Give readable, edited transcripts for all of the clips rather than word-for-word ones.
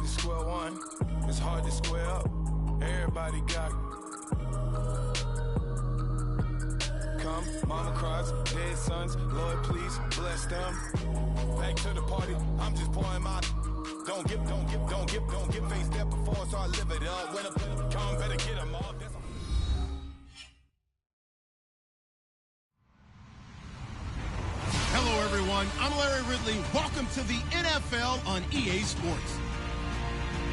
square one. It's hard to square up. Everybody got it. Come, mama cries, dead sons. Lord, please bless them. Back to the party. I'm just pouring my. Don't get faced up before, so I live it up. When I come, better get them all. Hello, everyone. I'm Larry Ridley. Welcome to the NFL on EA Sports.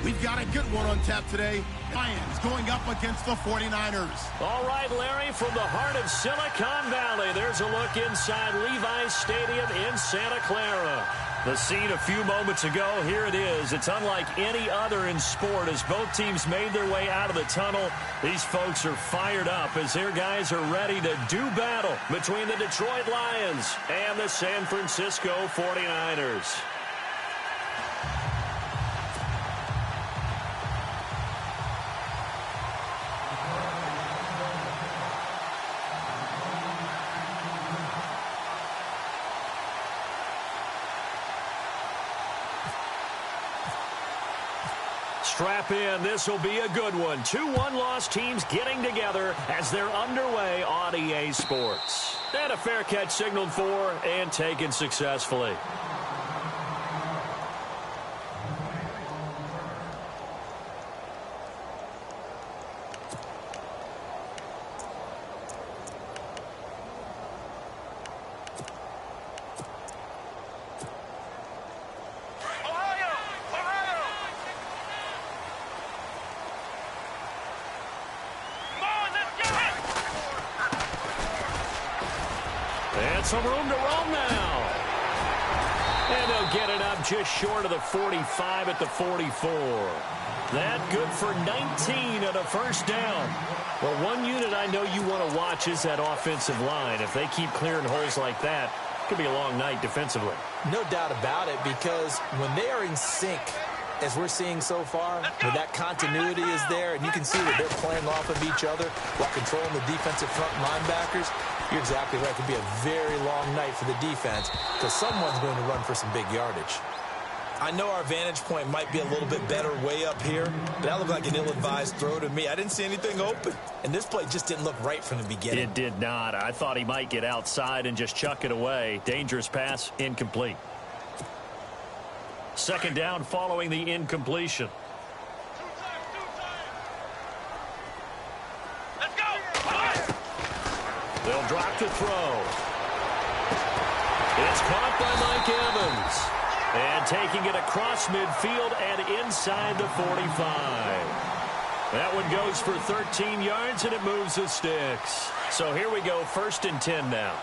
We've got a good one on tap today. Lions going up against the 49ers. All right, Larry, from the heart of Silicon Valley, there's a look inside Levi's Stadium in Santa Clara. The scene a few moments ago, here it is. It's unlike any other in sport as both teams made their way out of the tunnel. These folks are fired up as their guys are ready to do battle between the Detroit Lions and the San Francisco 49ers. Strap in. This will be a good one. 2 one-loss teams getting together as they're underway on EA Sports. And a fair catch signaled for and taken successfully. And some room to roam now. And they'll get it up just short of the 45 at the 44. That good for 19 and a first down. Well, one unit I know you want to watch is that offensive line. If they keep clearing holes like that, it could be a long night defensively. No doubt about it, because when they are in sync, as we're seeing so far, where that continuity is there, and you can see that they're playing off of each other while controlling the defensive front linebackers, you're exactly right. It could be a very long night for the defense because someone's going to run for some big yardage. I know our vantage point might be a little bit better way up here, but that looked like an ill-advised throw to me. I didn't see anything open, and this play just didn't look right from the beginning. It did not. I thought he might get outside and just chuck it away. Dangerous pass, incomplete. Second down following the incompletion. They'll drop the throw. It's caught by Mike Evans. And taking it across midfield and inside the 45. That one goes for 13 yards, and it moves the sticks. So here we go, 1st and 10 now.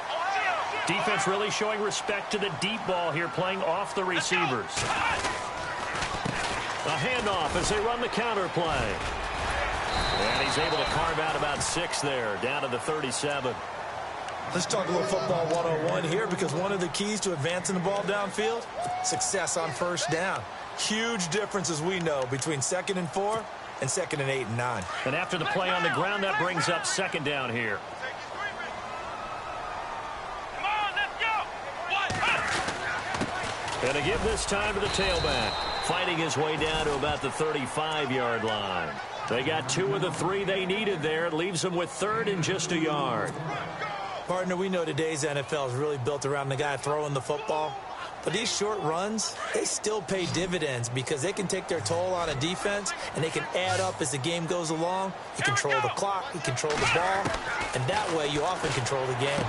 Defense really showing respect to the deep ball here, playing off the receivers. A handoff as they run the counter play. And he's able to carve out about 6 there, down to the 37. Let's talk a little football 101 here, because one of the keys to advancing the ball downfield, success on first down. Huge difference, as we know, between 2nd and 4 and 2nd and 8 and 9. And after the play on the ground, that brings up 2nd down here. And a give this time to the tailback, fighting his way down to about the 35-yard line. They got 2 of the 3 they needed there. It leaves them with 3rd and just a yard. Partner, we know today's NFL is really built around the guy throwing the football. But these short runs, they still pay dividends because they can take their toll on a defense, and they can add up as the game goes along. You control the clock, you control the ball, and that way you often control the game.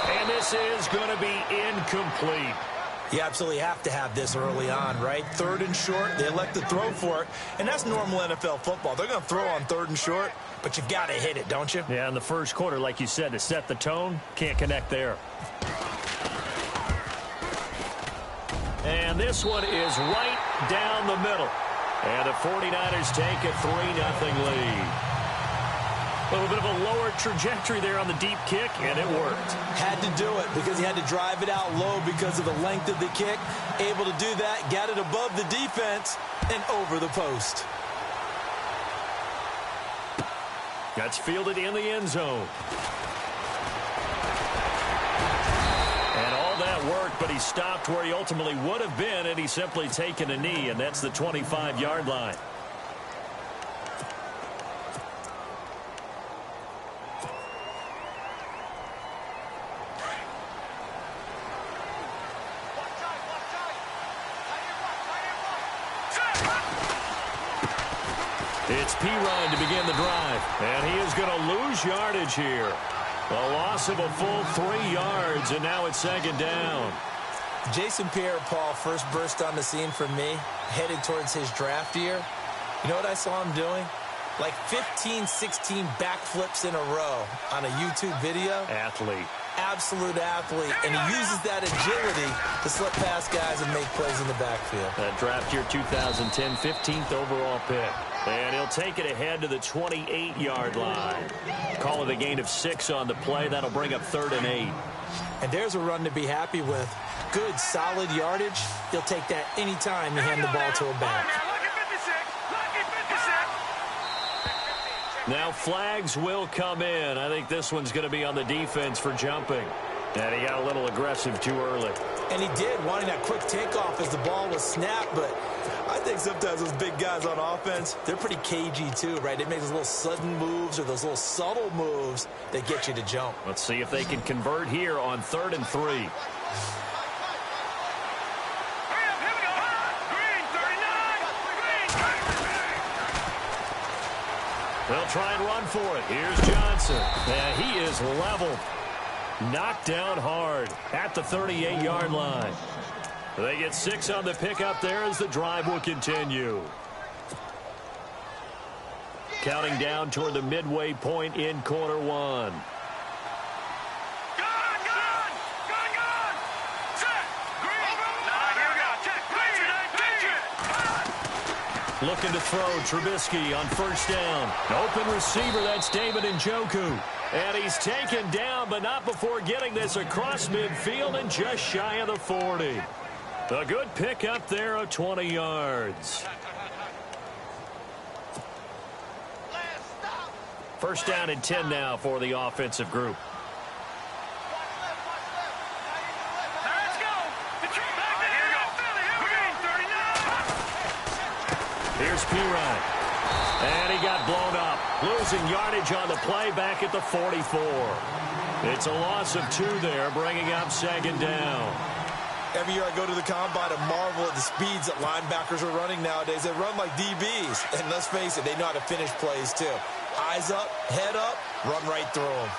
And this is going to be incomplete. You absolutely have to have this early on, right? 3rd and short, they elect to throw for it, and that's normal NFL football. They're going to throw on 3rd and short, but you've got to hit it, don't you? Yeah, in the first quarter, like you said, to set the tone, can't connect there. And this one is right down the middle. And the 49ers take a 3-0 lead. A little bit of a lower trajectory there on the deep kick, and it worked. Had to do it because he had to drive it out low because of the length of the kick. Able to do that, got it above the defense, and over the post. That's fielded in the end zone. And all that work but he stopped where he ultimately would have been had he simply taken a knee, and that's the 25-yard line. It's Pirine to begin the drive, and he is going to lose yardage here. A loss of a full 3 yards, and now it's second down. Jason Pierre-Paul first burst on the scene for me, headed towards his draft year. You know what I saw him doing? Like 15, 16 backflips in a row on a YouTube video. Athlete. Absolute athlete, and he uses that agility to slip past guys and make plays in the backfield. That draft year 2010, 15th overall pick. And he'll take it ahead to the 28-yard line. Call it a gain of 6 on the play. That'll bring up 3rd and 8. And there's a run to be happy with. Good, solid yardage. He'll take that anytime you hand the ball to a back. Now flags will come in. I think this one's going to be on the defense for jumping. And he got a little aggressive too early. And he did, wanting that quick takeoff as the ball was snapped. But I think sometimes those big guys on offense, they're pretty cagey too, right? They make those little sudden moves or those little subtle moves that get you to jump. Let's see if they can convert here on 3rd and 3. They'll try and run for it. Here's Johnson. And he is leveled. Knocked down hard at the 38-yard line. They get 6 on the pickup there as the drive will continue. Counting down toward the midway point in quarter 1. Looking to throw Trubisky on 1st down. Open receiver, that's David Njoku. And he's taken down, but not before getting this across midfield and just shy of the 40. A good pickup there of 20 yards. 1st down and 10 now for the offensive group. Here's Pirine. And he got blown up. Losing yardage on the play back at the 44. It's a loss of 2 there, bringing up 2nd down. Every year I go to the combine and marvel at the speeds that linebackers are running nowadays. They run like DBs. And let's face it, they know how to finish plays too. Eyes up, head up, run right through them.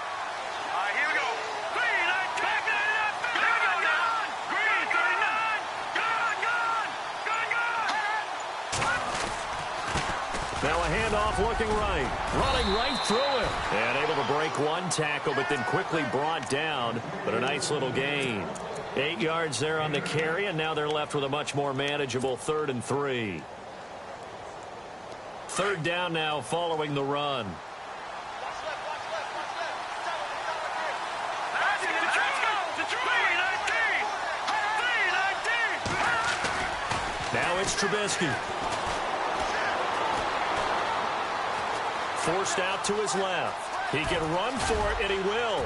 Now a handoff looking right. Running right through him. And able to break 1 tackle, but then quickly brought down. But a nice little gain. 8 yards there on the carry, and now they're left with a much more manageable 3rd and 3. 3rd down now following the run. Now it's Trubisky. Forced out to his left. He can run for it, and he will.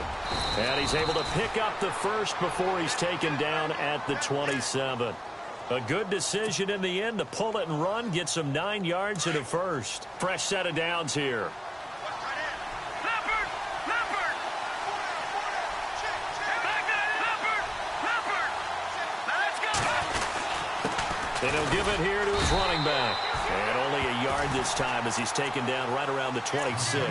And he's able to pick up the 1st before he's taken down at the 27. A good decision in the end to pull it and run, get some 9 yards and a 1st. Fresh set of downs here. And he'll give it here to his running back. And only a yard this time as he's taken down right around the 26.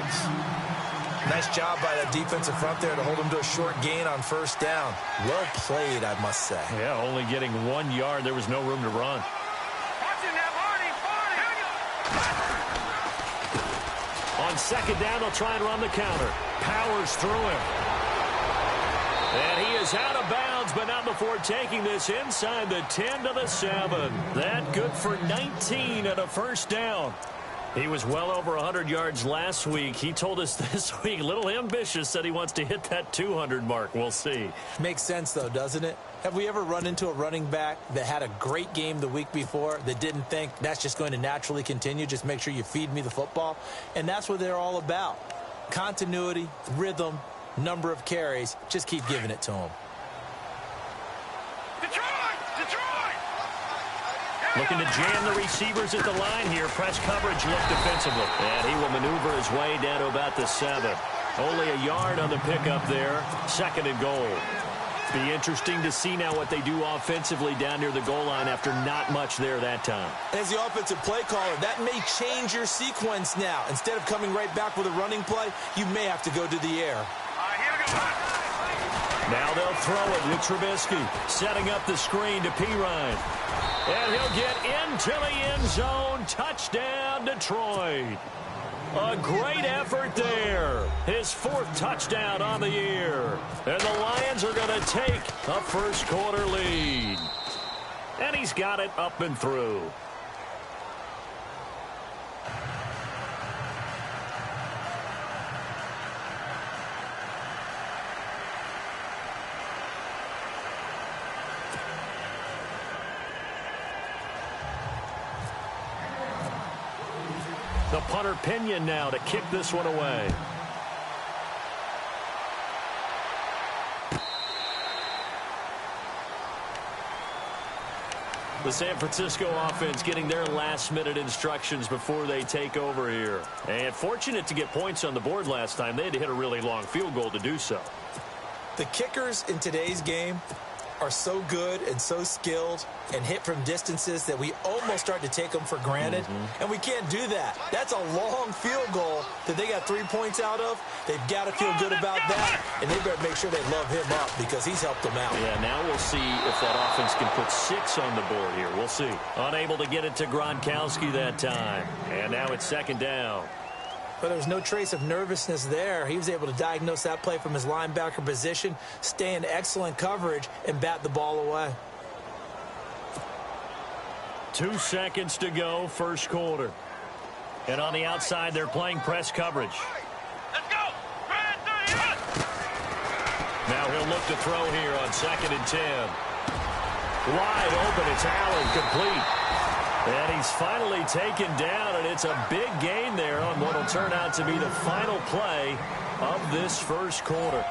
Nice job by that defensive front there to hold him to a short gain on 1st down. Well played, I must say. Yeah, only getting 1 yard. There was no room to run. On 2nd down, they'll try and run the counter. Powers through him. And he is out of bounds, but not before taking this inside the 10 to the 7. That good for 19 and a 1st down. He was well over 100 yards last week. He told us this week, a little ambitious, said he wants to hit that 200 mark. We'll see. Makes sense, though, doesn't it? Have we ever run into a running back that had a great game the week before that didn't think that's just going to naturally continue? Just make sure you feed me the football. And that's what they're all about. Continuity, rhythm, number of carries. Just keep giving it to them. Looking to jam the receivers at the line here. Press coverage look defensively. And he will maneuver his way down to about the 7. Only a yard on the pickup there. 2nd and goal. Be interesting to see now what they do offensively down near the goal line after not much there that time. As the offensive play caller, that may change your sequence now. Instead of coming right back with a running play, you may have to go to the air. Now they'll throw it with Trubisky, setting up the screen to Pirine. And he'll get into the end zone. Touchdown, Detroit. A great effort there. His 4th touchdown on the year. And the Lions are going to take a first-quarter lead. And he's got it up and through. The punter Pinion now to kick this one away. The San Francisco offense getting their last-minute instructions before they take over here. And fortunate to get points on the board last time. They had to hit a really long field goal to do so. The kickers in today's game are so good and so skilled and hit from distances that we almost start to take them for granted. And we can't do that. That's a long field goal that they got 3 points out of. They've got to feel good about that, and they better make sure they love him up because he's helped them out. Yeah, now we'll see if that offense can put 6 on the board here. We'll see. Unable to get it to Gronkowski that time. And now it's 2nd down. But there was no trace of nervousness there. He was able to diagnose that play from his linebacker position, stay in excellent coverage, and bat the ball away. 2 seconds to go, first quarter. And on the outside, they're playing press coverage. Let's go! Now he'll look to throw here on 2nd and 10. Wide open, it's Allen, complete. And he's finally taken down, and it's a big gain there on what will turn out to be the final play of this first quarter.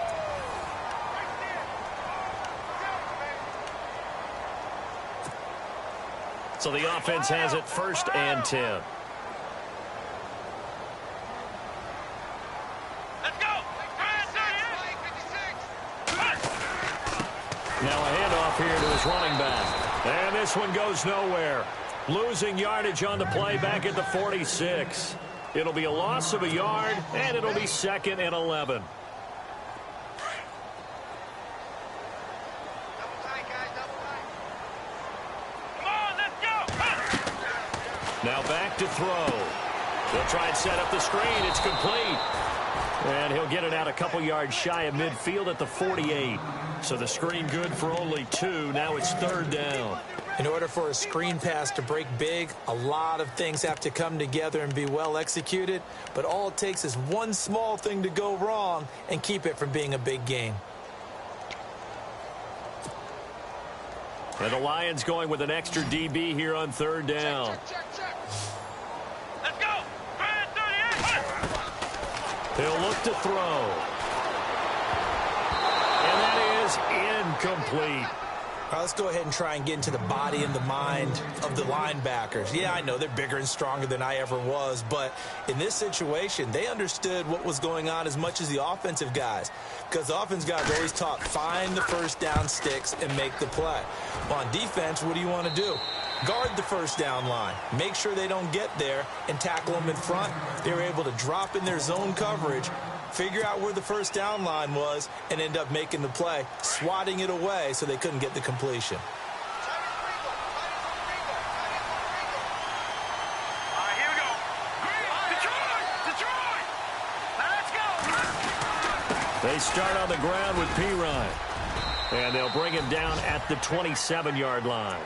So the offense has it 1st and 10. Let's go! Now a handoff here to his running back. And this one goes nowhere. Losing yardage on the play back at the 46. It'll be a loss of a yard, and it'll be 2nd and 11. Now back to throw. He'll try and set up the screen. It's complete. And he'll get it out a couple yards shy of midfield at the 48. So the screen good for only 2. Now it's 3rd down. In order for a screen pass to break big, a lot of things have to come together and be well executed. But all it takes is one small thing to go wrong and keep it from being a big gain. And the Lions going with an extra DB here on 3rd down. Let's go! He'll look to throw. And that is incomplete. All right, let's go ahead and try and get into the body and the mind of the linebackers. Yeah, I know they're bigger and stronger than I ever was, but in this situation, they understood what was going on as much as the offensive guys, because the offensive guys always taught, find the first down sticks and make the play. Well, on defense, what do you want to do? Guard the first down line. Make sure they don't get there and tackle them in front. They were able to drop in their zone coverage, figure out where the first down line was, and end up making the play, swatting it away so they couldn't get the completion. Here we go. Detroit! Let's go! They start on the ground with Pirine. And they'll bring him down at the 27-yard line.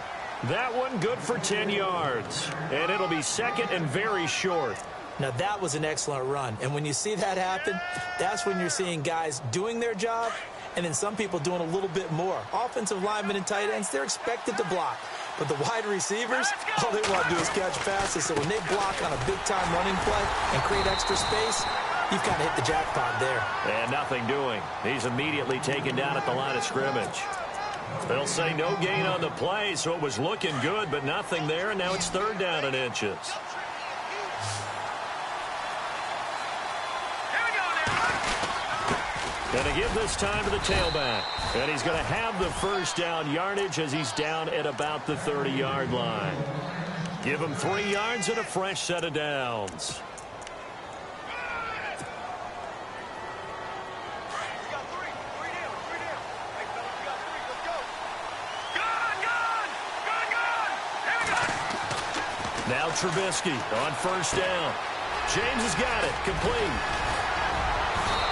That one good for 10 yards. And it'll be 2nd and very short. Now, that was an excellent run. And when you see that happen, that's when you're seeing guys doing their job and then some people doing a little bit more. Offensive linemen and tight ends, they're expected to block. But the wide receivers, all they want to do is catch passes. So when they block on a big-time running play and create extra space, you've kind of hit the jackpot there. And nothing doing. He's immediately taken down at the line of scrimmage. They'll say no gain on the play, so it was looking good, but nothing there, and now it's third down and inches. Going to give this time to the tailback. And he's going to have the first down yardage as he's down at about the 30-yard line. Give him 3 yards and a fresh set of downs. Now Trubisky on first down. James has got it. Complete.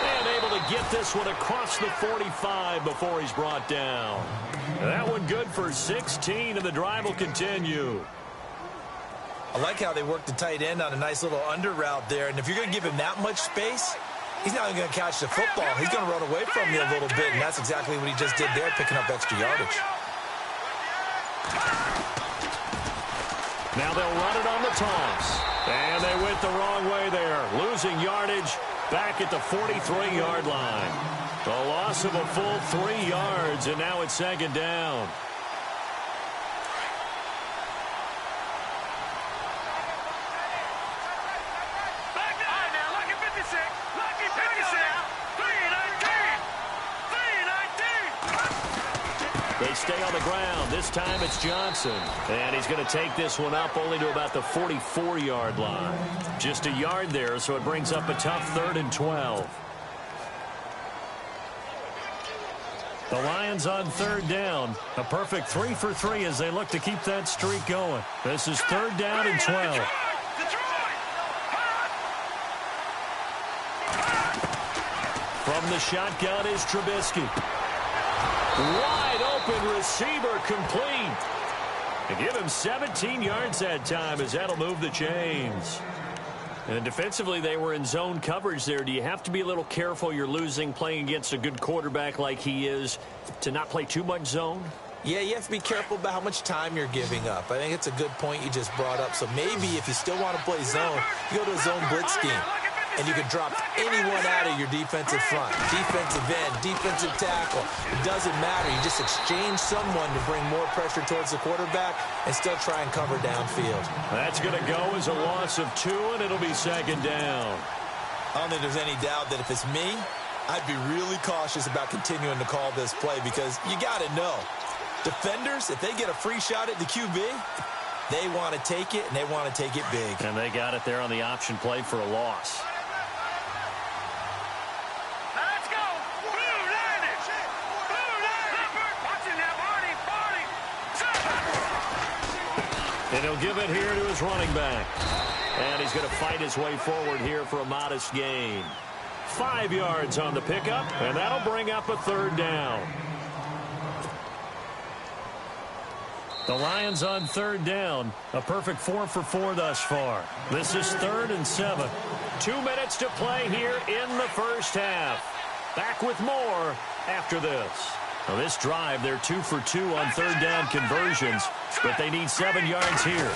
And able to get this one across the 45 before he's brought down. That one good for 16, and the drive will continue. I like how they worked the tight end on a nice little under route there. And if you're going to give him that much space, he's not going to catch the football. He's going to run away from you a little bit, and that's exactly what he just did there, picking up extra yardage. Now they'll run it on the toss. And they went the wrong way there. Losing yardage back at the 43-yard line. The loss of a full 3 yards, and now it's second down. They stay on the ground. This time it's Johnson. And he's going to take this one up only to about the 44-yard line. Just a yard there, so it brings up a tough 3rd and 12. The Lions on 3rd down. A perfect 3 for 3 as they look to keep that streak going. This is 3rd down and 12. From the shotgun is Trubisky. Wide open receiver complete. And give him 17 yards that time as that'll move the chains. And defensively, they were in zone coverage there. Do you have to be a little careful you're losing playing against a good quarterback like he is to not play too much zone? Yeah, you have to be careful about how much time you're giving up. I think it's a good point you just brought up. So maybe if you still want to play zone, you go to a zone blitz scheme. And you can drop anyone out of your defensive front. Defensive end, defensive tackle. It doesn't matter. You just exchange someone to bring more pressure towards the quarterback and still try and cover downfield. That's going to go as a loss of 2, and it'll be second down. I don't think there's any doubt that if it's me, I'd be really cautious about continuing to call this play because you got to know. Defenders, if they get a free shot at the QB, they want to take it, and they want to take it big. And they got it there on the option play for a loss. And he'll give it here to his running back. And he's going to fight his way forward here for a modest gain. 5 yards on the pickup, and that'll bring up a 3rd down. The Lions on 3rd down. A perfect 4 for 4 thus far. This is 3rd and 7. 2 minutes to play here in the first half. Back with more after this. Now this drive, they're 2 for 2 on 3rd down conversions, but they need 7 yards here.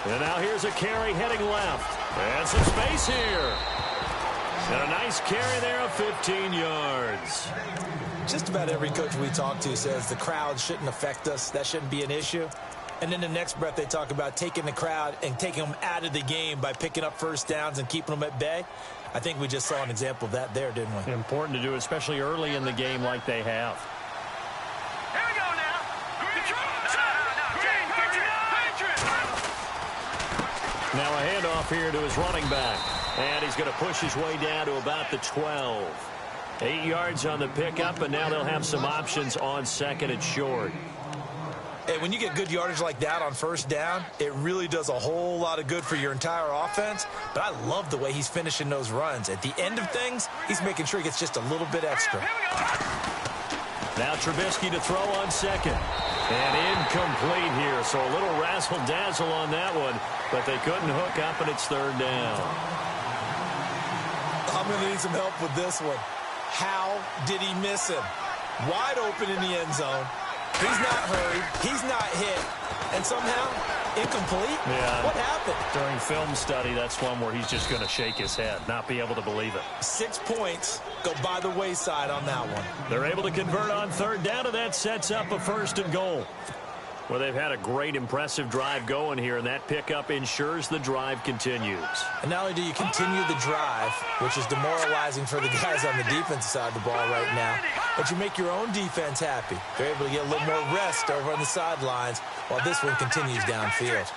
And now here's a carry heading left. And some space here. And a nice carry there of 15 yards. Just about every coach we talk to says the crowd shouldn't affect us. That shouldn't be an issue. And in the next breath, they talk about taking the crowd and taking them out of the game by picking up first downs and keeping them at bay. I think we just saw an example of that there, didn't we? Important to do, especially early in the game like they have. Here we go now. Now a handoff here to his running back. And he's going to push his way down to about the 12. 8 yards on the pickup, and now they'll have some options on 2nd and short. Hey, when you get good yardage like that on first down, it really does a whole lot of good for your entire offense. But I love the way he's finishing those runs. At the end of things, he's making sure he gets just a little bit extra. Now Trubisky to throw on 2nd. And incomplete here, so a little razzle-dazzle on that one. But they couldn't hook up, and it's 3rd down. I'm going to need some help with this one. How did he miss him? Wide open in the end zone. He's not hurried. He's not hit. And somehow Incomplete? Yeah. What happened? During film study, that's one where he's just going to shake his head, not be able to believe it. 6 points go by the wayside on that one. They're able to convert on third down, and that sets up a 1st and goal. Well, they've had a great, impressive drive going here, and that pickup ensures the drive continues. And not only do you continue the drive, which is demoralizing for the guys on the defensive side of the ball right now, but you make your own defense happy. They're able to get a little more rest over on the sidelines while this one continues downfield.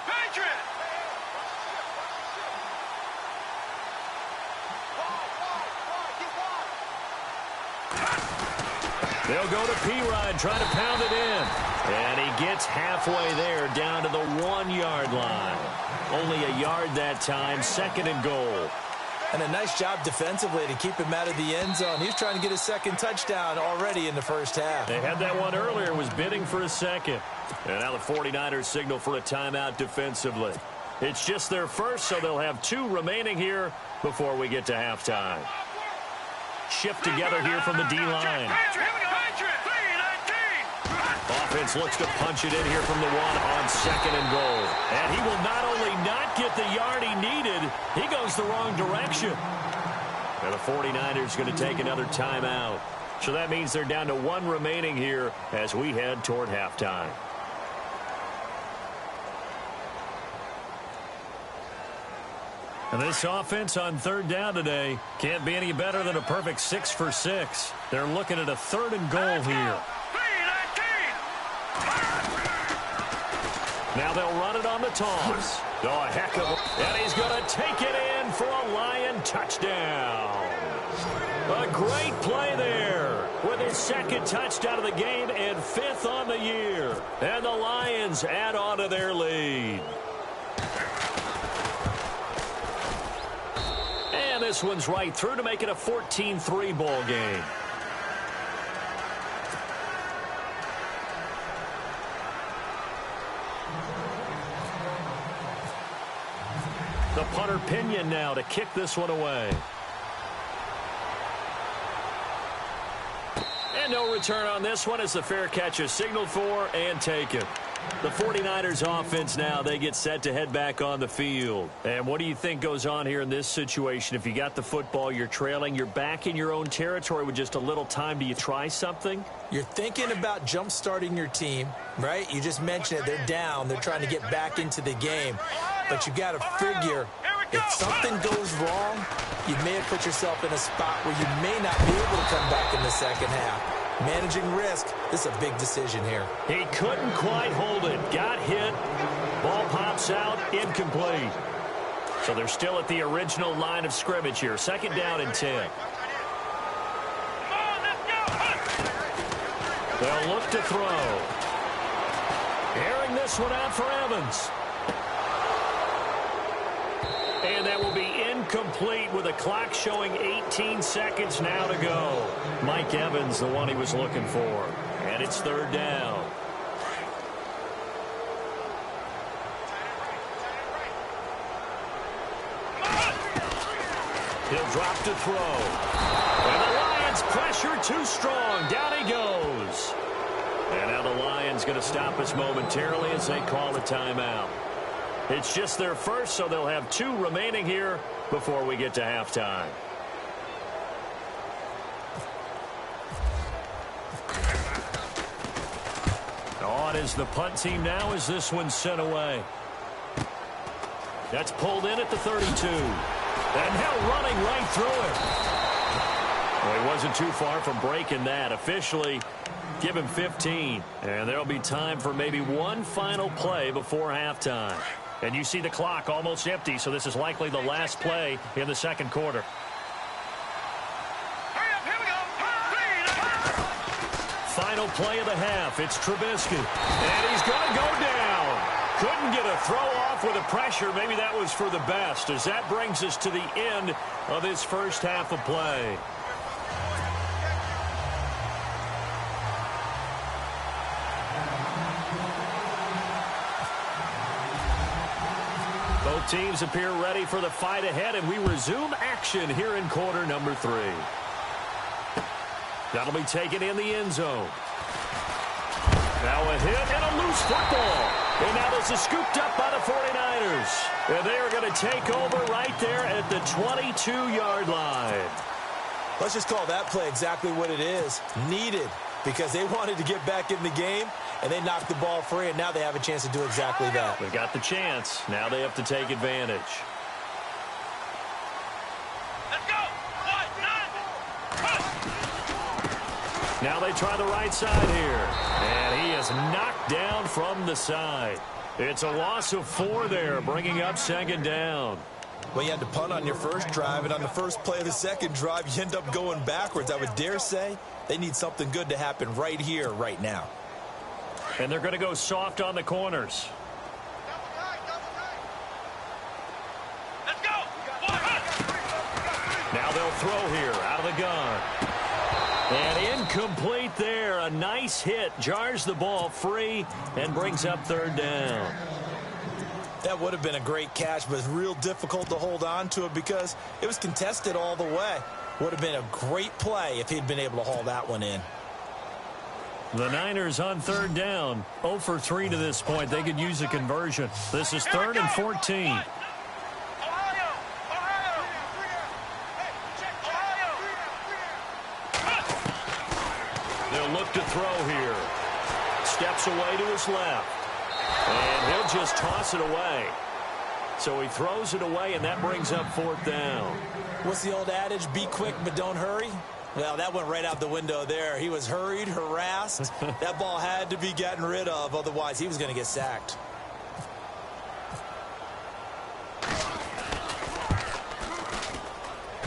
They'll go to P-Rod, trying to pound it in. And he gets halfway there, down to the 1-yard line. Only a yard that time, 2nd and goal. And a nice job defensively to keep him out of the end zone. He's trying to get his 2nd touchdown already in the first half. They had that one earlier, was bidding for a 2nd. And now the 49ers signal for a timeout defensively. It's just their first, so they'll have 2 remaining here before we get to halftime. Shift together here from the D-line. Offense looks to punch it in here from the 1 on 2nd and goal. And he will not only not get the yard he needed, he goes the wrong direction. And the 49ers going to take another timeout. So that means they're down to 1 remaining here as we head toward halftime. And this offense on third down today can't be any better than a perfect 6 for 6. They're looking at a 3rd and goal here. Now they'll run it on the toss. Oh, a heck of a... And he's going to take it in for a Lion touchdown. A great play there with his 2nd touchdown of the game and 5th on the year. And the Lions add on to their lead. And this one's right through to make it a 14-3 ball game. The punter Pinion now to kick this one away. And no return on this one as the fair catch is signaled for and taken. The 49ers offense now, they get set to head back on the field. And what do you think goes on here in this situation? If you got the football, you're trailing, you're back in your own territory with just a little time. Do you try something? You're thinking about jump-starting your team, right? You just mentioned it. They're down. They're trying to get back into the game. But you got to figure if something goes wrong, you may have put yourself in a spot where you may not be able to come back in the second half. Managing risk, this is a big decision here. He couldn't quite hold it. Got hit. Ball pops out. Incomplete. So they're still at the original line of scrimmage here. 2nd down and 10. They'll look to throw. Airing this one out for Evans. And that will be incomplete with the clock showing 18 seconds now to go. Mike Evans, the one he was looking for. And it's 3rd down. He'll drop to throw. And the Lions pressure too strong. Down he goes. And now the Lions going to stop us momentarily as they call a timeout. It's just their first, so they'll have 2 remaining here before we get to halftime. On is the punt team now as this one's sent away. That's pulled in at the 32. And now running right through it. Well, he wasn't too far from breaking that. Officially, give him 15. And there'll be time for maybe one final play before halftime. And you see the clock almost empty, so this is likely the last play in the 2nd quarter. Final play of the half. It's Trubisky. And he's going to go down. Couldn't get a throw off with the pressure. Maybe that was for the best, as that brings us to the end of his first half of play. Both teams appear ready for the fight ahead, and we resume action here in quarter number 3. That'll be taken in the end zone. Now a hit and a loose football. And now this is scooped up by the 49ers. And they are going to take over right there at the 22-yard line. Let's just call that play exactly what it is. Needed, because they wanted to get back in the game, and they knocked the ball free, and now they have a chance to do exactly that. They got the chance. Now they have to take advantage. Let's go. Now they try the right side here. And he is knocked down from the side. It's a loss of 4 there, bringing up second down. Well, you had to punt on your first drive, and on the first play of the second drive, you end up going backwards. I would dare say they need something good to happen right here, right now. And they're going to go soft on the corners. Let's go. Now they'll throw here out of the gun. And incomplete there. A nice hit. Jars the ball free and brings up third down. That would have been a great catch, but it's real difficult to hold on to it because it was contested all the way. Would have been a great play if he'd been able to haul that one in. The Niners on third down. 0 for 3 to this point. They could use a conversion. This is 3rd and 14. They'll look to throw here. Steps away to his left. And he'll just toss it away. So he throws it away, and that brings up 4th down. What's the old adage? Be quick, but don't hurry. Well, that went right out the window there. He was hurried, harassed. That ball had to be gotten rid of. Otherwise, he was going to get sacked.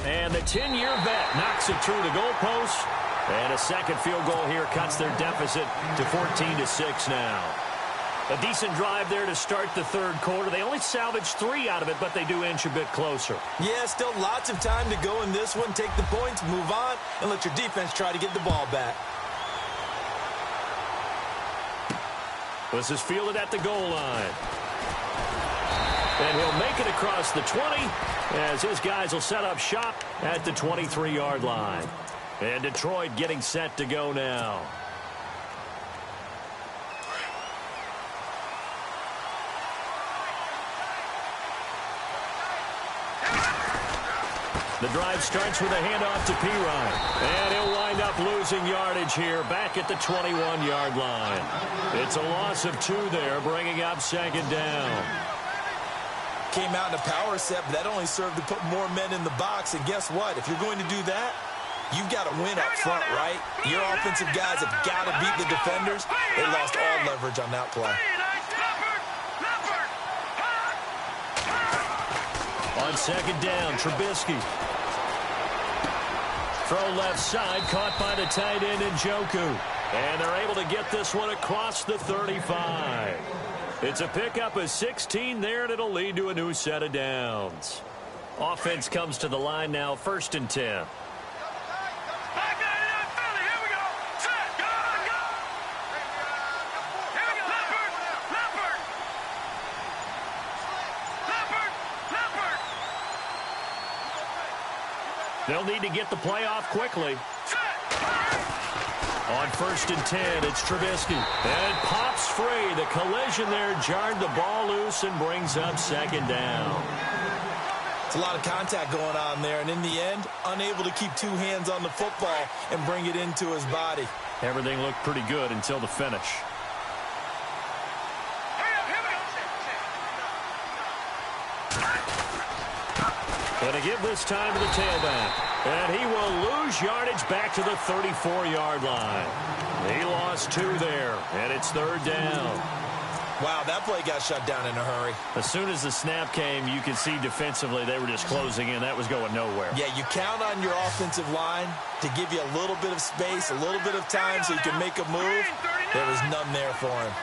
And the 10-year vet knocks it through the goalpost. And a second field goal here cuts their deficit to 14-6 now. A decent drive there to start the third quarter. They only salvaged 3 out of it, but they do inch a bit closer. Yeah, still lots of time to go in this one. Take the points, move on, and let your defense try to get the ball back. This is fielded at the goal line. And he'll make it across the 20 as his guys will set up shop at the 23-yard line. And Detroit getting set to go now. The drive starts with a handoff to Pirine. And he'll wind up losing yardage here back at the 21-yard line. It's a loss of 2 there, bringing up second down. Came out in a power set, but that only served to put more men in the box. And guess what? If you're going to do that, you've got to win up front, right? Your offensive guys have got to beat the defenders. They lost all leverage on that play. On second down, Trubisky. Throw left side, caught by the tight end Njoku. And they're able to get this one across the 35. It's a pickup of 16 there, and it'll lead to a new set of downs. Offense comes to the line now, 1st and 10. They'll need to get the play off quickly. On 1st and 10, it's Trubisky. And it pops free. The collision there jarred the ball loose and brings up second down. It's a lot of contact going on there, and in the end, unable to keep 2 hands on the football and bring it into his body. Everything looked pretty good until the finish. Going to give this time to the tailback. And he will lose yardage back to the 34-yard line. He lost 2 there, and it's 3rd down. Wow, that play got shut down in a hurry. As soon as the snap came, you could see defensively they were just closing in. That was going nowhere. Yeah, you count on your offensive line to give you a little bit of space, a little bit of time so you can make a move. There was none there for him.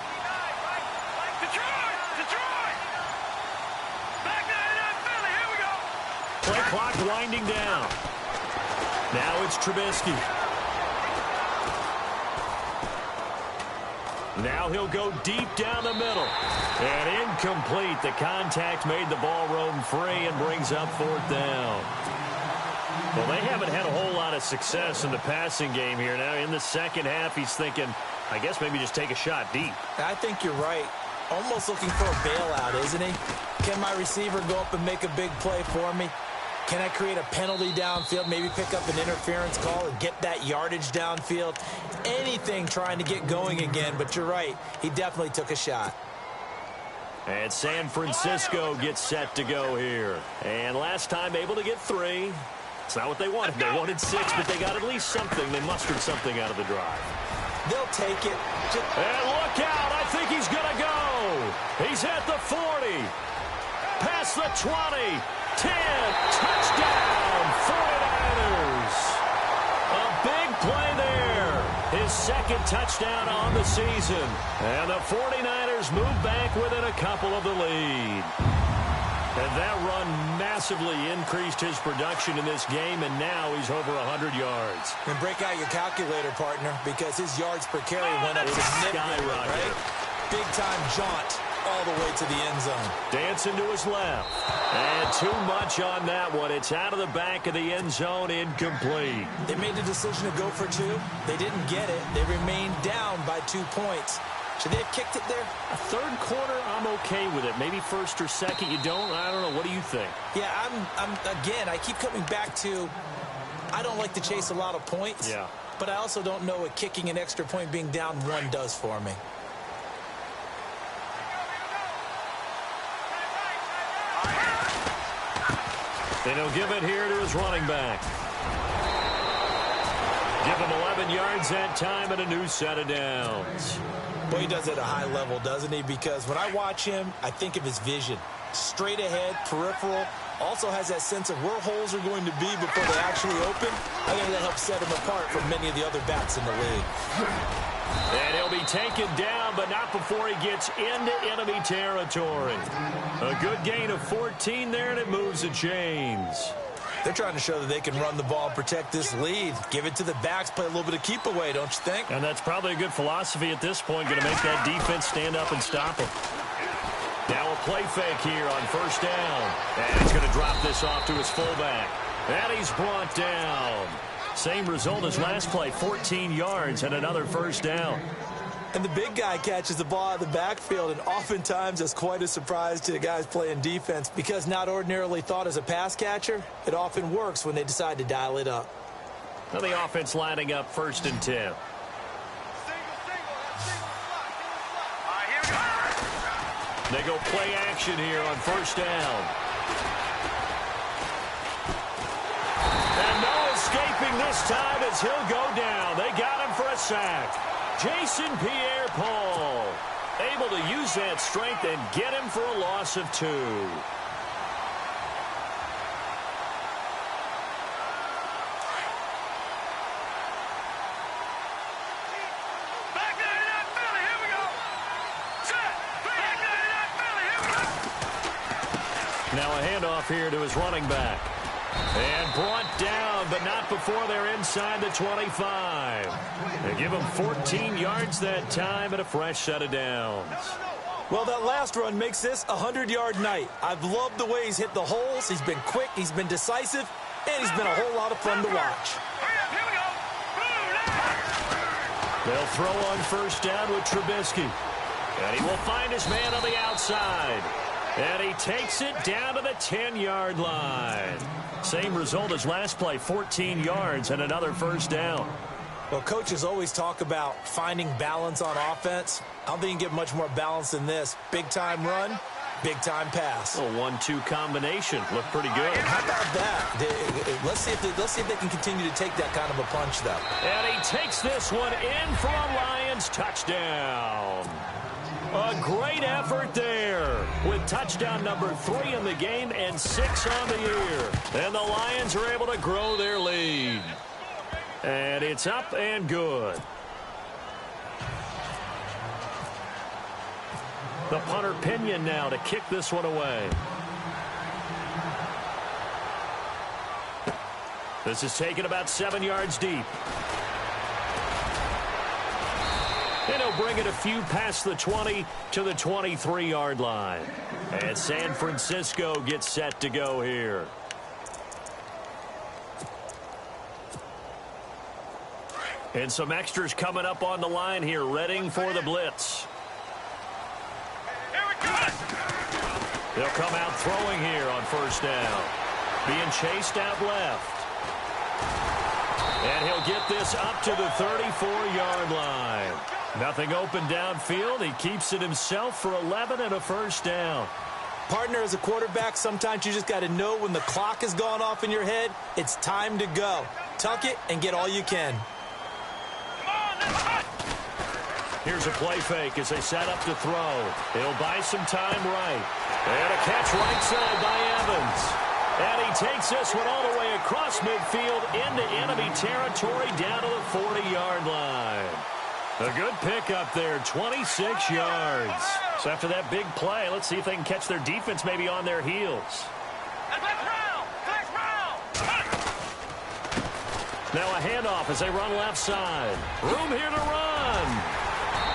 Play clock winding down. Now it's Trubisky. Now he'll go deep down the middle. And incomplete. The contact made the ball roam free and brings up 4th down. Well, they haven't had a whole lot of success in the passing game here. Now in the second half, he's thinking, I guess maybe just take a shot deep. I think you're right. almost looking for a bailout, isn't he? Can my receiver go up and make a big play for me? Can I create a penalty downfield, maybe pick up an interference call and get that yardage downfield? Anything trying to get going again, but you're right. He definitely took a shot. And San Francisco gets set to go here. And last time able to get 3. It's not what they wanted. They wanted 6, but they got at least something. They mustered something out of the drive. They'll take it. And look out. I think he's going to go. He's at the 40. Past the 20. 10. Touchdown. 49ers. A big play there. His second touchdown on the season. And the 49ers move back within a couple of the lead. And that run massively increased his production in this game, and now he's over 100 yards. And break out your calculator, partner, because his yards per carry went up significantly, right? Big-time jaunt all the way to the end zone. Dancing to his left. And too much on that one. It's out of the back of the end zone, incomplete. They made the decision to go for 2. They didn't get it. They remained down by 2 points. Should they have kicked it there? A third quarter, I'm okay with it. Maybe first or second, you don't? I don't know. What do you think? Yeah, again, I keep coming back to I don't like to chase a lot of points. Yeah. But I also don't know what kicking an extra point being down 1 does for me. And he'll give it here to his running back. Give him 11 yards that time and a new set of downs. Well, he does it at a high level, doesn't he? Because when I watch him, I think of his vision. Straight ahead, peripheral. Also has that sense of where holes are going to be before they actually open. I think that helps set him apart from many of the other backs in the league. And he'll be taken down, but not before he gets into enemy territory. A good gain of 14 there, and it moves the chains. They're trying to show that they can run the ball and protect this lead. Give it to the backs, play a little bit of keep away, don't you think? And that's probably a good philosophy at this point, going to make that defense stand up and stop him. Now a play fake here on first down. And he's going to drop this off to his fullback. And he's brought down. Same result as last play, 14 yards and another first down. And the big guy catches the ball out of the backfield, and oftentimes that's quite a surprise to the guys playing defense because not ordinarily thought as a pass catcher, it often works when they decide to dial it up. Now the offense lining up 1st and 10. They go play action here on first down. And no escaping this time as he'll go down. They got him for a sack. Jason Pierre-Paul able to use that strength and get him for a loss of 2. Back there in that Philly, here we go. Set. Back there in that Philly, here we go. Now a handoff here to his running back. And brought down, but not before they're inside the 25. They give him 14 yards that time and a fresh set of downs. Well, that last run makes this a 100-yard night. I've loved the way he's hit the holes. He's been quick, he's been decisive, and he's been a whole lot of fun to watch. Here we go. They'll throw on first down with Trubisky. And he will find his man on the outside. And he takes it down to the 10-yard line. Same result as last play, 14 yards and another first down. Well, coaches always talk about finding balance on offense. I don't think you can get much more balance than this. Big-time run, big-time pass. A 1-2 combination. Looked pretty good. How about that? Let's see if they can continue to take that kind of a punch, though. And he takes this one in for a Lions touchdown. A great effort there with touchdown number 3 in the game and 6 on the year. And the Lions are able to grow their lead. And it's up and good. The punter Pinion now to kick this one away. This is taken about 7 yards deep. And he'll bring it a few past the 20 to the 23-yard line. And San Francisco gets set to go here. And some extras coming up on the line here, readying for the blitz. They'll come out throwing here on first down. Being chased out left. And he'll get this up to the 34-yard line. Nothing open downfield. He keeps it himself for 11 and a first down. Partner, as a quarterback, sometimes you just got to know when the clock has gone off in your head, it's time to go. Tuck it and get all you can. Here's a play fake as they set up to throw. He'll buy some time right. And a catch right side by Evans. And he takes this one all the way across midfield into enemy territory down to the 40-yard line. A good pickup there, 26 yards. So after that big play, let's see if they can catch their defense maybe on their heels. Now a handoff as they run left side. Room here to run.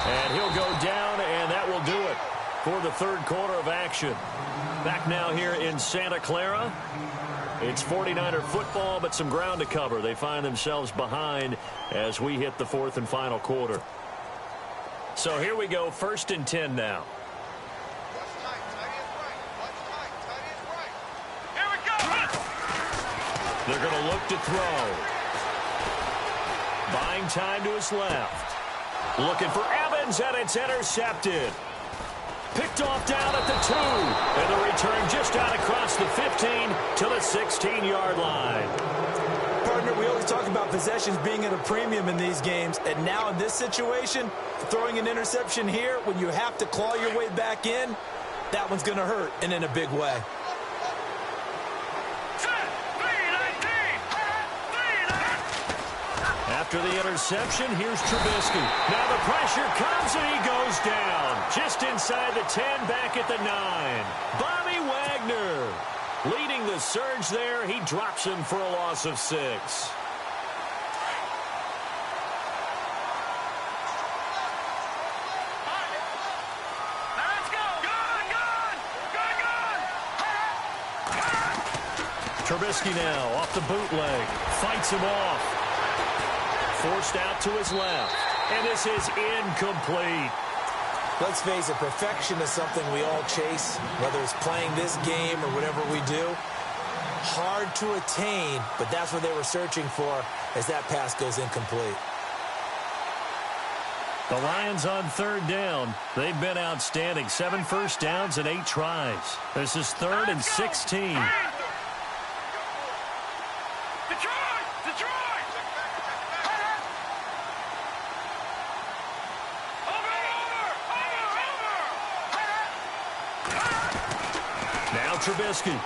And he'll go down, and that will do it for the third quarter of action. Back now here in Santa Clara. It's 49er football, but some ground to cover. They find themselves behind as we hit the fourth and final quarter. So here we go, 1st and 10 now. Here we go. They're going to look to throw. Buying time to his left. Looking for Evans, and it's intercepted. Picked off down at the 2. And the return just out across the 15 to the 16-yard line. Partner, we always talk about possessions being at a premium in these games. And now in this situation, throwing an interception here when you have to claw your way back in, that one's going to hurt, and in a big way. After the interception, here's Trubisky. Now the pressure comes, and he goes down. Just inside the 10, back at the 9. Bobby Wagner leading the surge there. He drops him for a loss of 6. Trubisky now off the bootleg. Fights him off. Forced out to his left. And this is incomplete. Let's face it, perfection is something we all chase, whether it's playing this game or whatever we do. Hard to attain, but that's what they were searching for as that pass goes incomplete. The Lions on 3rd down. They've been outstanding. 7 first downs and 8 tries. This is 3rd and 16. Trubisky.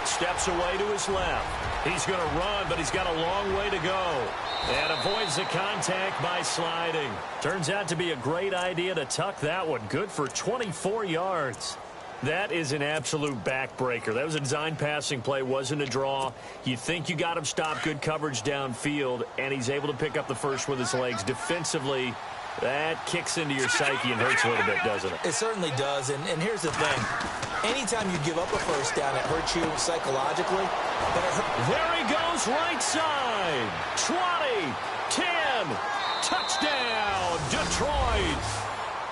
Steps away to his left. He's going to run, but he's got a long way to go. And avoids the contact by sliding. Turns out to be a great idea to tuck that one. Good for 24 yards. That is an absolute backbreaker. That was a design passing play, wasn't a draw. You think you got him stopped, good coverage downfield, and he's able to pick up the first with his legs. Defensively, that kicks into your psyche and hurts a little bit, doesn't it? It certainly does, and here's the thing. Anytime you give up a first down, it hurts you psychologically. There he goes, right side. 20, 10, touchdown, Detroit.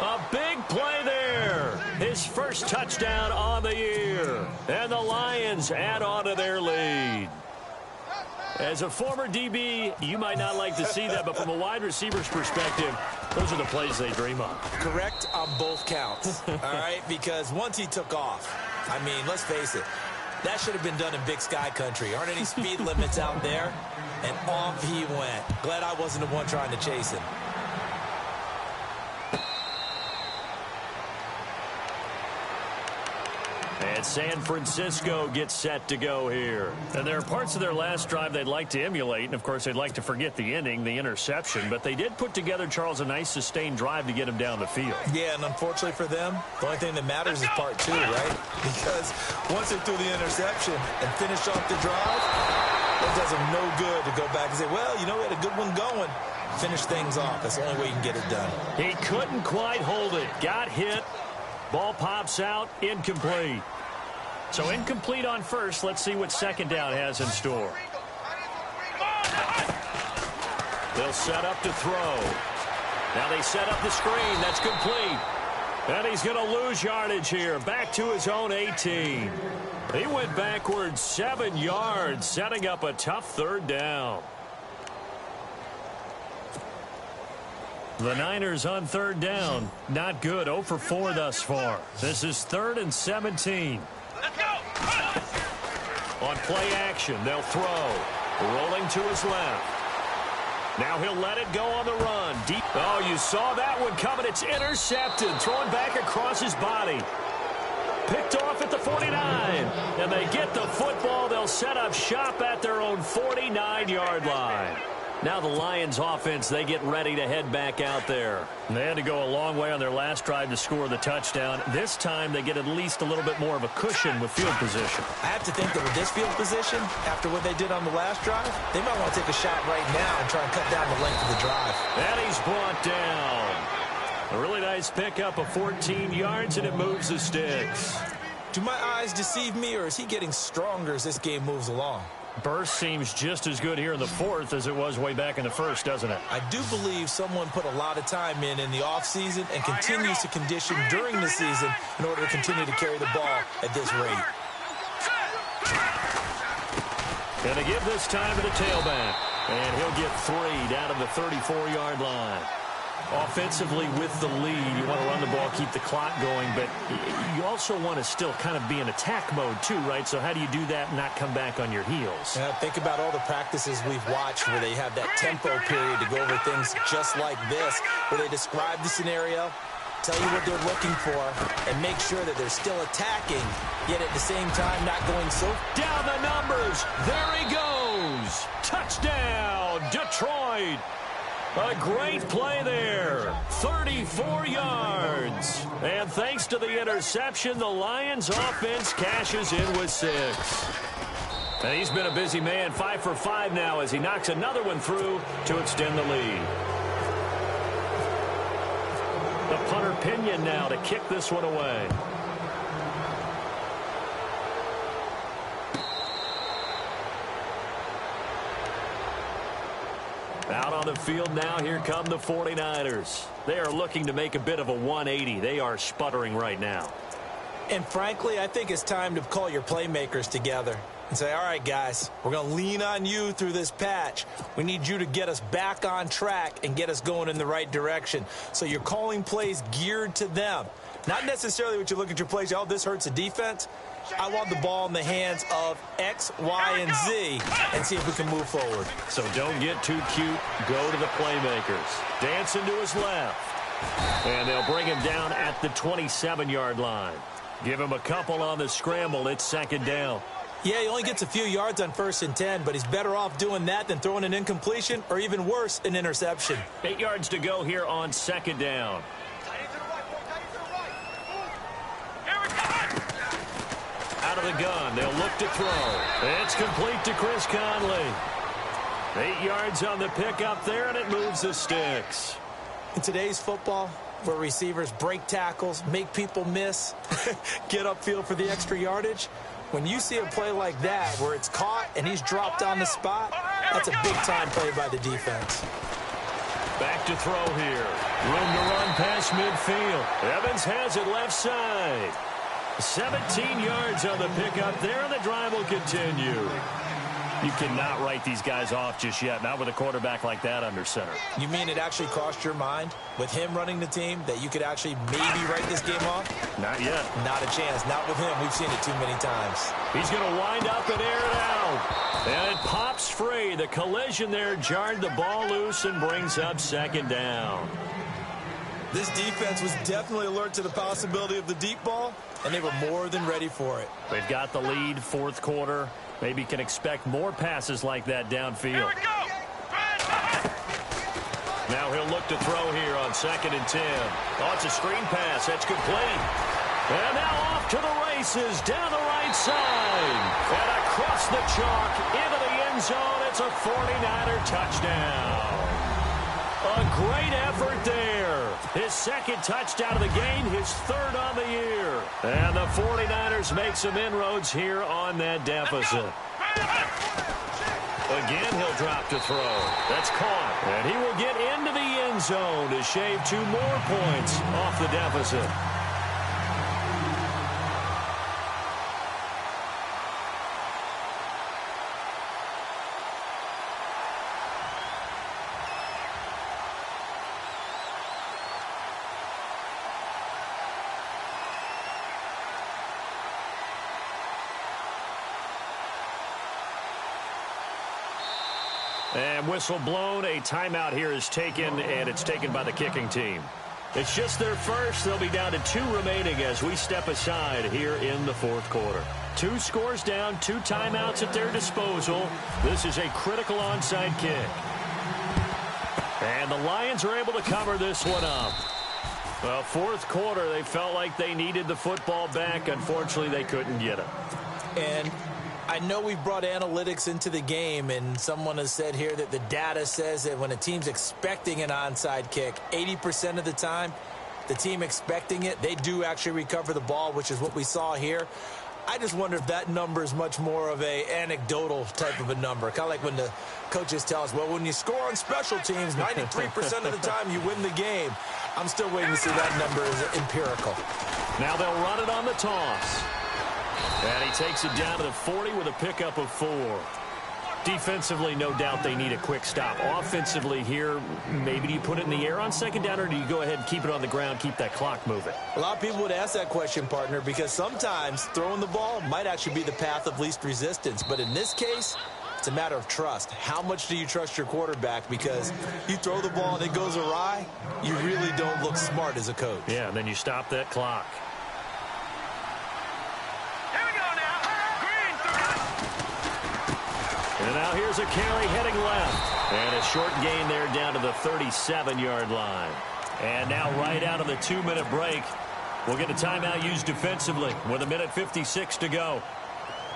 A big play there. His first touchdown on the year. And the Lions add on to their lead. As a former DB, you might not like to see that, but from a wide receiver's perspective, those are the plays they dream of. Correct on both counts, all right? Because once he took off, I mean, let's face it, that should have been done in Big Sky country. Aren't any speed limits out there? And off he went. Glad I wasn't the one trying to chase him. And San Francisco gets set to go here. And there are parts of their last drive they'd like to emulate. And, of course, they'd like to forget the ending, the interception. But they did put together, Charles, a nice sustained drive to get him down the field. Yeah, and unfortunately for them, the only thing that matters is part 2, right? Because once they threw the interception and finished off the drive, it does them no good to go back and say, well, you know, we had a good one going. Finish things off. That's the only way you can get it done. He couldn't quite hold it. Got hit. Ball pops out. Incomplete. So incomplete on first. Let's see what second down has in store. They'll set up to throw. Now they set up the screen. That's complete. And he's going to lose yardage here. Back to his own 18. He went backwards 7 yards, setting up a tough third down. The Niners on third down. Not good. 0 for 4 thus far. This is 3rd and 17. Let's go. On play action, they'll throw. Rolling to his left. Now he'll let it go on the run. Deep. Oh, you saw that one coming. It's intercepted. Thrown back across his body. Picked off at the 49. And they get the football. They'll set up shop at their own 49-yard line. Now the Lions offense, they get ready to head back out there. They had to go a long way on their last drive to score the touchdown. This time they get at least a little bit more of a cushion with field position. I have to think that with this field position, after what they did on the last drive, they might want to take a shot right now and try and cut down the length of the drive. And he's brought down. A really nice pickup of 14 yards, and it moves the sticks. Do my eyes deceive me, or is he getting stronger as this game moves along? Burst seems just as good here in the fourth as it was way back in the first, doesn't it? I do believe someone put a lot of time in the offseason and continues to condition during the season in order to continue to carry the ball at this rate. Going to give this time to the tailback. And he'll get 3 down to the 34-yard line. Offensively with the lead, you want to run the ball, keep the clock going, but you also want to still kind of be in attack mode too, right? So how do you do that and not come back on your heels? Yeah, think about all the practices we've watched where they have that tempo period to go over things just like this, where they describe the scenario, tell you what they're looking for, and make sure that they're still attacking, yet at the same time not going so... Down the numbers. There he goes. Touchdown, Detroit. A great play there. 34 yards. And thanks to the interception, the Lions offense cashes in with 6. And he's been a busy man, 5 for 5 now as he knocks another one through to extend the lead. The punter Pinion now to kick this one away. Out on the field now, here come the 49ers. They are looking to make a bit of a 180. They are sputtering right now. And frankly, I think it's time to call your playmakers together and say, all right, guys, we're going to lean on you through this patch. We need you to get us back on track and get us going in the right direction. So you're calling plays geared to them. Not necessarily what you look at your plays, oh, this hurts the defense. I want the ball in the hands of X, Y, and Z and see if we can move forward. So don't get too cute. Go to the playmakers. Dancing to his left. And they'll bring him down at the 27-yard line. Give him a couple on the scramble. It's 2nd down. Yeah, he only gets a few yards on 1st and 10, but he's better off doing that than throwing an incompletion or even worse, an interception. 8 yards to go here on 2nd down. Out of the gun, they'll look to throw. It's complete to Chris Conley. 8 yards on the pickup there, and it moves the sticks. In today's football, where receivers break tackles, make people miss, get upfield for the extra yardage, when you see a play like that where it's caught and he's dropped on the spot, that's a big-time play by the defense. Back to throw here. Room to run past midfield. Evans has it left side. 17 yards on the pickup there, and the drive will continue. You cannot write these guys off just yet, not with a quarterback like that under center. You mean it actually crossed your mind, with him running the team, that you could actually maybe write this game off? Not yet. Not a chance. Not with him. We've seen it too many times. He's going to wind up and air it out. And it pops free. The collision there jarred the ball loose and brings up 2nd down. This defense was definitely alert to the possibility of the deep ball, and they were more than ready for it. They've got the lead, 4th quarter. Maybe can expect more passes like that downfield. Now he'll look to throw here on 2nd and 10. Oh, it's a screen pass. That's complete. And now off to the races down the right side. And across the chalk into the end zone. It's a 49er touchdown. A great effort there. His 2nd touchdown of the game, his 3rd on the year. And the 49ers make some inroads here on that deficit. Again, he'll drop to throw. That's caught. And he will get into the end zone to shave 2 more points off the deficit. And whistle blown. A timeout here is taken, and it's taken by the kicking team. It's just their first. They'll be down to 2 remaining as we step aside here in the fourth quarter. 2 scores down, 2 timeouts at their disposal. This is a critical onside kick. And the Lions are able to cover this one up. Well, fourth quarter, they felt like they needed the football back. Unfortunately, they couldn't get it. And I know we've brought analytics into the game, and someone has said here that the data says that when a team's expecting an onside kick, 80% of the time, the team expecting it, they do actually recover the ball, which is what we saw here. I just wonder if that number is much more of a anecdotal type of a number. Kind of like when the coaches tell us, well, when you score on special teams, 93% of the time you win the game. I'm still waiting to see that number is empirical. Now they'll run it on the toss. And he takes it down to the 40 with a pickup of 4. Defensively, no doubt they need a quick stop. Offensively here, maybe do you put it in the air on second down, or do you go ahead and keep it on the ground, keep that clock moving? A lot of people would ask that question, partner, because sometimes throwing the ball might actually be the path of least resistance. But in this case, it's a matter of trust. How much do you trust your quarterback? Because you throw the ball and it goes awry, you really don't look smart as a coach. Yeah, and then you stop that clock. And now here's a carry heading left. And a short gain there down to the 37-yard line. And now right out of the 2-minute break, we'll get a timeout used defensively with 1:56 to go.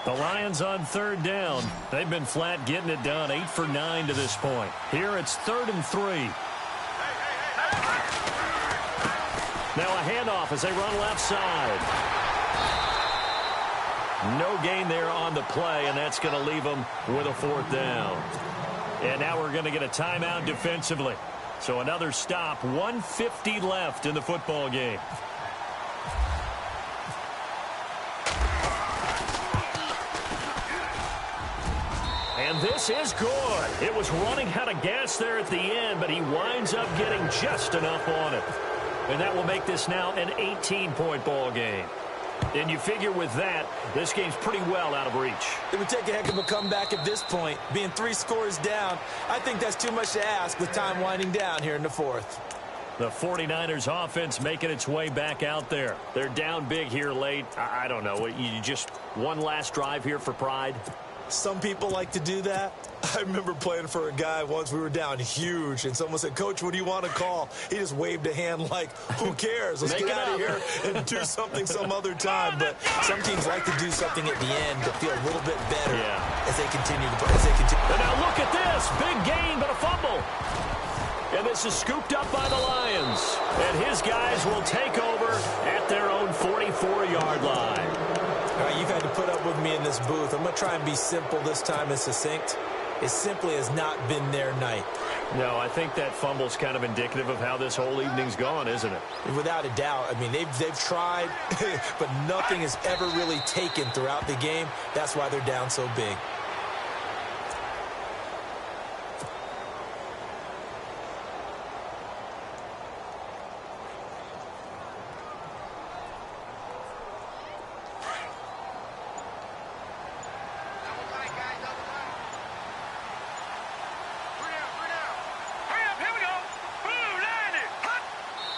The Lions on third down. They've been flat getting it done, 8 for 9 to this point. Here it's 3rd and 3. Now a handoff as they run left side. No gain there on the play, and that's going to leave them with a 4th down. And now we're going to get a timeout defensively. So another stop, 1:50 left in the football game. And this is good. It was running out of gas there at the end, but he winds up getting just enough on it. And that will make this now an 18-point ball game. And you figure with that, this game's pretty well out of reach. It would take a heck of a comeback at this point. Being 3 scores down, I think that's too much to ask with time winding down here in the 4th. The 49ers offense making its way back out there. They're down big here late. I don't know. You just one last drive here for pride? Some people like to do that. I remember playing for a guy once. We were down huge, and someone said, Coach, what do you want to call? He just waved a hand like, who cares? Let's get out of here and do something some other time. But some teams like to do something at the end to feel a little bit better as they continue to play. And now look at this. Big gain, but a fumble. And this is scooped up by the Lions. And his guys will take over at their own 44-yard line. All right, you've had to put up with me in this booth. I'm going to try and be simple this time and succinct. It simply has not been their night. No, I think that fumble's kind of indicative of how this whole evening's gone, isn't it? Without a doubt. I mean, they've tried, but nothing has ever really taken throughout the game. That's why they're down so big.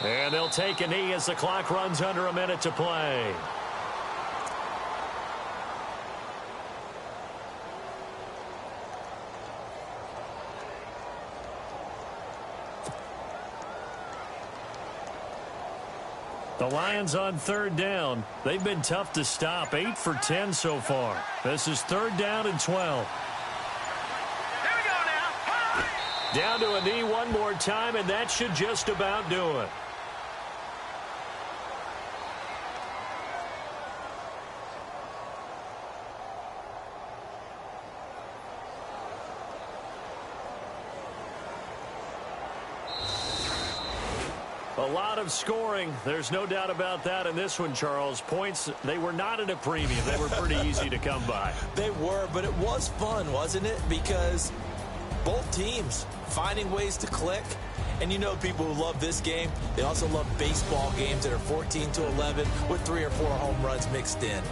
And they'll take a knee as the clock runs under a minute to play. The Lions on third down. They've been tough to stop. 8 for 10 so far. This is 3rd down and 12. Here we go now. Down to a knee one more time, and that should just about do it. A lot of scoring. There's no doubt about that in this one, Charles. Points, they were not at a premium. They were pretty easy to come by. They were, but it was fun, wasn't it? Because both teams finding ways to click. And you know people who love this game, they also love baseball games that are 14-11 with 3 or 4 home runs mixed in.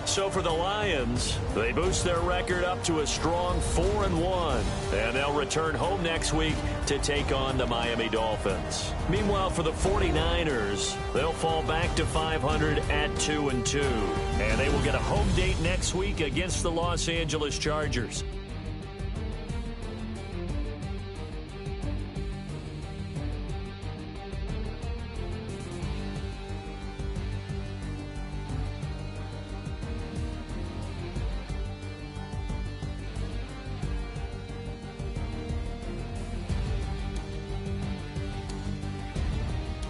So for the Lions, they boost their record up to a strong 4-1. And they'll return home next week to take on the Miami Dolphins. Meanwhile, for the 49ers, they'll fall back to 500 at 2-2. And they will get a home date next week against the Los Angeles Chargers.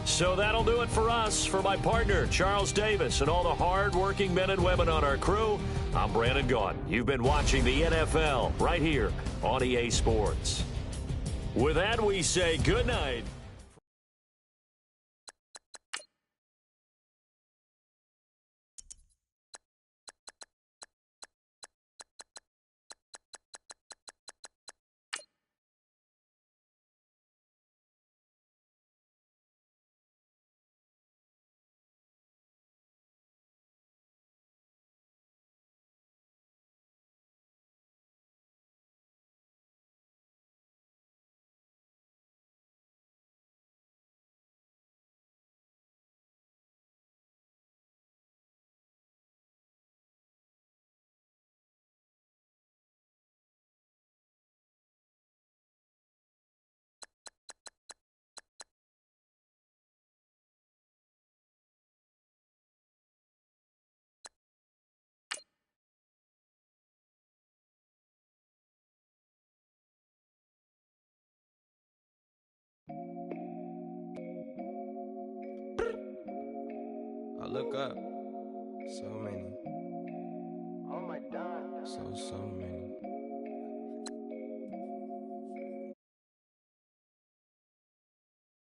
So that'll do it for us. For my partner, Charles Davis, and all the hard-working men and women on our crew, I'm Brandon Gaudin. You've been watching the NFL right here on EA Sports. With that, we say good night. I look up, so many. Oh my God. So many.